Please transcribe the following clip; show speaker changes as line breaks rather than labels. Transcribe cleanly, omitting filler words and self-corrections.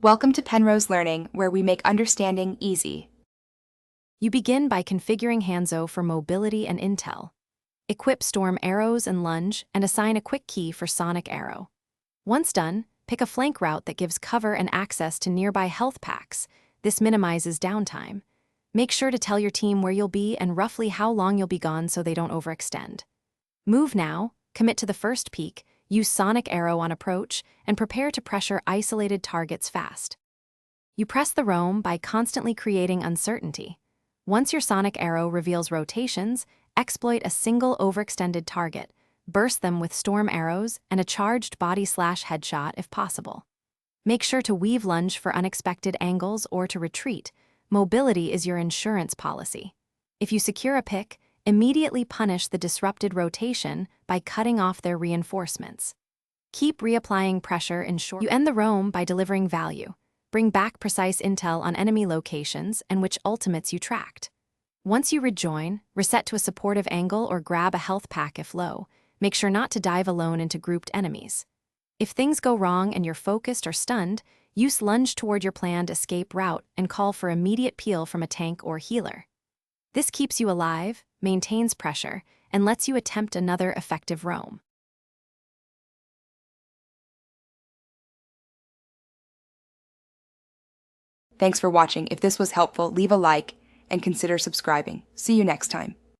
Welcome to Penrose Learning, where we make understanding easy.
You begin by configuring Hanzo for mobility and intel. Equip Storm arrows and lunge, and assign a quick key for Sonic Arrow. Once done, pick a flank route that gives cover and access to nearby health packs. This minimizes downtime. Make sure to tell your team where you'll be and roughly how long you'll be gone so they don't overextend. Move now, commit to the first peak, use Sonic Arrow on approach, and prepare to pressure isolated targets fast. You press the roam by constantly creating uncertainty. Once your Sonic Arrow reveals rotations, exploit a single overextended target, burst them with storm arrows and a charged body/headshot if possible. Make sure to weave lunge for unexpected angles or to retreat. Mobility is your insurance policy. If you secure a pick, immediately punish the disrupted rotation by cutting off their reinforcements. Keep reapplying pressure in short. You end the roam by delivering value. Bring back precise intel on enemy locations and which ultimates you tracked. Once you rejoin, reset to a supportive angle or grab a health pack if low. Make sure not to dive alone into grouped enemies. If things go wrong and you're focused or stunned, use lunge toward your planned escape route and call for immediate peel from a tank or healer. This keeps you alive, maintains pressure, and lets you attempt another effective roam.
Thanks for watching. If this was helpful, leave a like and consider subscribing. See you next time.